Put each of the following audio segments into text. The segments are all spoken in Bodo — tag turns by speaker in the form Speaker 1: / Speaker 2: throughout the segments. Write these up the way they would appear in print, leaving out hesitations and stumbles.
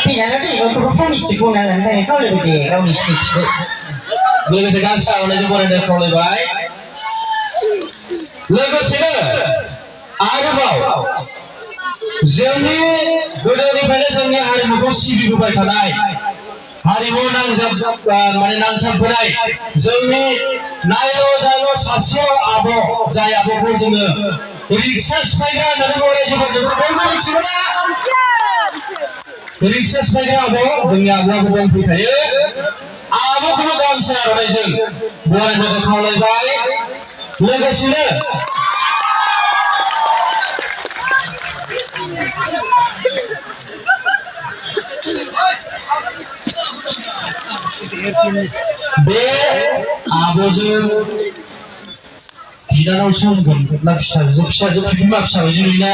Speaker 1: Pindah nanti kalau kau ni cikgu nak nanti kau lebih deh kau ni cikgu.
Speaker 2: Lagu sigangsim ni juga ada kau lebay. Lagu sila ada bau. Jadi gedung pada jadi hari muka sibi bukai tanai. Hari mana mana nang terberai. Jadi nailo jalo sasio abo jaya abo pun jadi. Riksa sepeda dari boleh juga dari mana cikgu. Riksa sepeda abo jadi abo pun fikir. Abo pun kaum senar orang jeng. Boleh juga kau lebay. Lagu sila. Be abozu tidak langsung lapsa bima lapsa ini na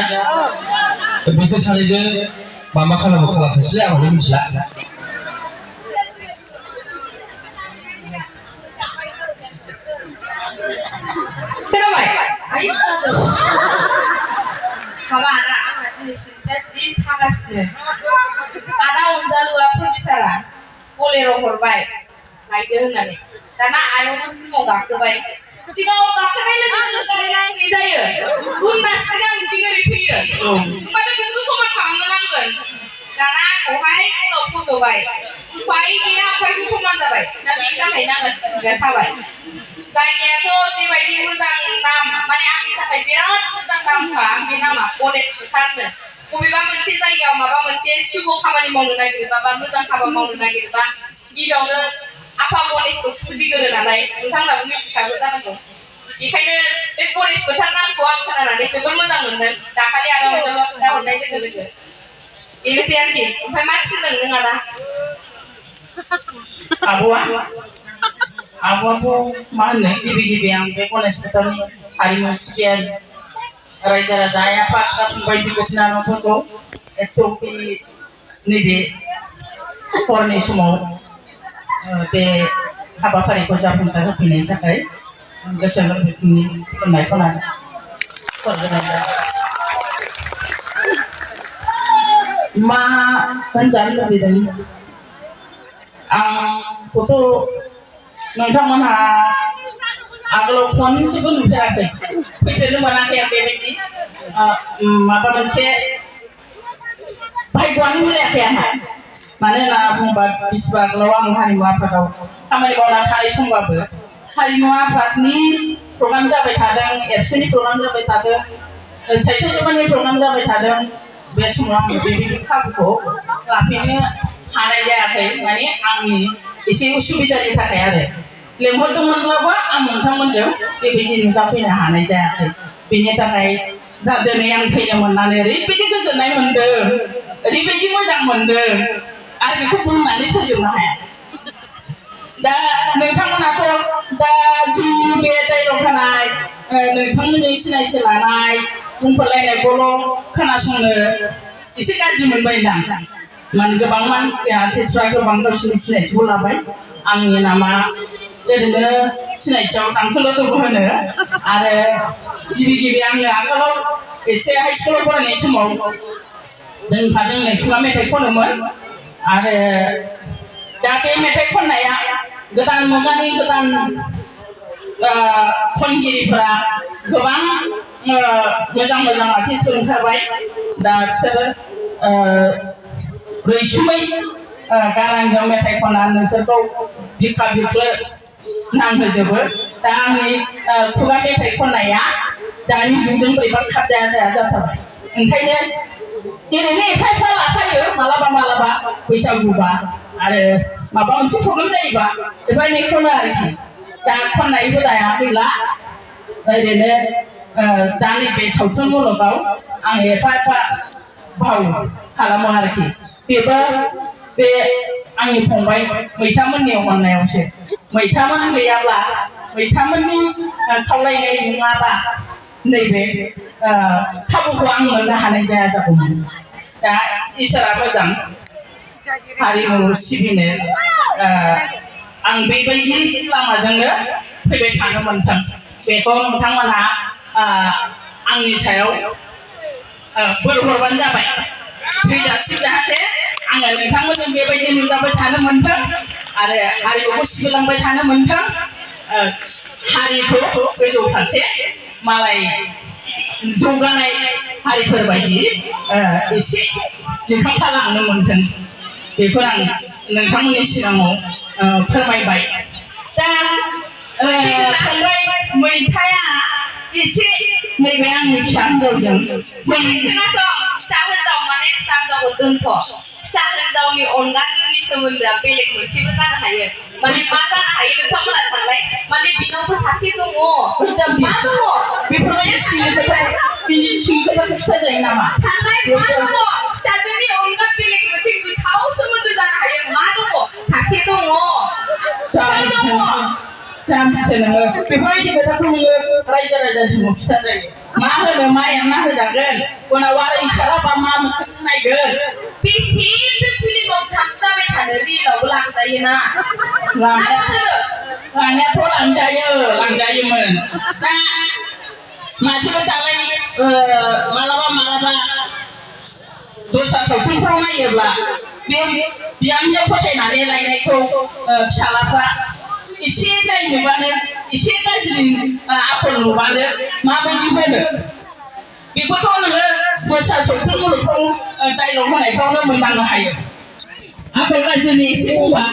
Speaker 2: besar saja mama kalau saya boleh menjelaskan.
Speaker 3: Kenapa? Ayo. Kawan, ini jadi sangat sih. Ada unjalu apa bicara? Boleh rohor baik, baik dengan ni. Karena ayo mesti mau gak baik. Singaw gak baik lagi saya. Guna sekarang singaw repair. Pada bentuk semua kangen langgan. Karena aku hai kalau foto baik. Baik dia apa itu semua dah baik. Nabi kita hai nangan biasa baik. Saya tu si baik di musang nam. Mana aku tak berat musang nam kah? Nama polis bertanda. बबेबा मोनसे जायगायाव माबा मोनसे शुभ खामानि मावनो नागिरबा बा मोजां हाबा मावनो नागिरबा गिबियावनो आफा गणेशखौ फुजिगोरो नालाय नोंथांमोनाबो मिथिखागौ जानांगौ बेखायनो बे गणेश बोथोर नामखौ आं खोनानानै जोबोर मोजां मोनदों दाखालि आदा अनजालुआ खिन्थाहरनाय लोगो लोगो बेनोसै आरोखि ओमफ्राय मा थिनदों नों आदा
Speaker 4: आब'आबो मा होनो गिबि आं बे गणेश बोथोरनि हारिमु सिबियारि रायजो राजा आइ आफा फंबाय बिब' बिनानावफोरखौ एकदम नैबे हरनि समाव बे हाबाफारिखौ जाफुंसार होफैनायनि थाखाय गोसो गोरबोनि खुलुमनाय खनानै हरग्रोनाय मा होनजानो लुबैदों आंखौथ' नोंथांमोनहा आगोलाव खनसेबो नुफेराखै फैफेरनो मोनाखै आं बेबायदि माबा मोनसे भाग्यआनो मिलायाखै आंहा मानो होनना बुङोबा बिसिबा आगोलाव आं हारिमु आफादाव खामानि मावना थानाय समबाबो हारिमु आफादनि प्रग्राम जाबाय थादों एबसुनि प्रग्राम जाबाय थादों साहित्य सभानि प्रग्राम जाबाय थादों बे समाव आं बेबायदि खाबुखौ लाफैनो हानाय जायाखै माने आंनि एसे उसुबिदानि थाखाय आरो लेंहरदोंमोनब्लाबो आं नोंथांमोनजों बेबायदि नुजाफैनो हानाय जायाखै बेनि थाखाय दा दिनै आं फैनो मोननानै ओरैबायदि गोजोननाय मोनदों ओरैबायदि मोजां मोनदों आरो बेखौ बुंनानै फोजोबनो हाया दा नोंथांमोनाथ' दा जि बे डाइलग होनाय नोंथांमोनजों सिनायथि लानाय बुंफोरलायनायखौल' खोनासंनो एसे गाज्रि मोनबायदां माने गोबां मानसि आर्टिस्टफ्रा गोबां गावसोरनि सिनायथिखौ लाबाय आंनि नामा ओरैनो सिनायथियाव दांथोल' दङ होनो आरो गिबि आङो आगोलाव एसे हाइ स्कुलाव फरायनाय समाव दोंफादों खुगा मेथाइ खनोमोन आरो दा बे मेथाइ खननाया गोदान मुगानि गोदान खनगिरिफोरा गोबां मोजां आर्टिस्टफोर ओंखारबाय दा बिसोरो रैसुमै गारांजों मेथाइ खनना नोंसोरखौ बिखा बिख्लो नांहोजोबो दा आंनि खुगा मेथाइ खननाया दानि जुगजों बोरैबा खाबजाया जाया जाथारबाय ओंखायनो ओरैनो एफा एफा लाफायो मालाबा बैसागुबा आरो माबा मोनसे प्रग्राम जायोबा एफा एनै खनो आरोखि दा खननाय हुदाया गैला ओरैनो दा नैबे सावथुन मुलुगाव आं एफा भाव खालामो आरोखि बेबो बे आंनि फंबाय मैथामोननि अननायावसो मैथामोन गैयाब्ला मैथामोननि खावलायनाय नङाबा नैबे खाबुखौ आं मोननो हानाय जाया जागौमोन दा इसोरा मोजां हारिमु सिबिनो आं बेबायदि लामाजोंनो फैबाय थानो मोनथों बेखौ नोंथांमोनहा आंनि सायाव बोर हरबानो जाबाय थैजासिम जाहाथे आङो नोंथांमोनजों बेबायदि नुजाबाय थानो मोनथों आरो हारिमुखौ सिबिलांबाय थानो मोनथों हारिखौ गोजौ फारसे मालाय जौगानाय हारिफोरबायदि एसे दिखांफालांनो मोनथों बेखौ आं नोंथांमोननि सिगाङाव फोरमायबाय दा फंबाय मैथाया एसे नैबे आंनि फिसा हिन्जावजों
Speaker 3: जों फिसा हिन्जाव माने फिसा हिन्जावखौ दोनथ' फिसा हिन्जावनि अनगा जोंनि सोमोन्दोआ बेलेग मोनसेबो जानो हायो माने मा जानो हायो नोंथांमोना सानलाय माने बिनावबो सासे दङ मा दङ
Speaker 4: बेफोरबायदि सिंखौ फिसा जायो नामा
Speaker 3: सानलाय मा दङ फिसाजोनि अनगा बेलेग मोनसे गोथाव सोमोन्दो जानो हायो मा दङ सासे दङ
Speaker 4: बेफोरबायदि खोथाखौ नोङो रायजो राजानि समाव खिथा जायो मा होनो मा एरना होजागोन उनाव आरो इसाराबा मा मोनगोन नायगोन
Speaker 3: बेसेथो फिल्माव थांजाबाय थानो रिलावबो लांजायोना
Speaker 4: लांनायाथ' लांजायोमोन दा माथो दालाय मालाबा दस्रा सावथुनफ्राव नायोब्ला बे बिहामजो फसायनानै लायनायखौ फिसालाफ्रा एसे दाय नुबानो एसे गाज्रि आखल नुबानो माबायदि होनो बेखौथ' नोङो दस्रा सावथुन मुलुगफ्राव डाइलग होनायफ्रावनो मोनदांनो हायो आखल गाज्रिनि एसे बुंबा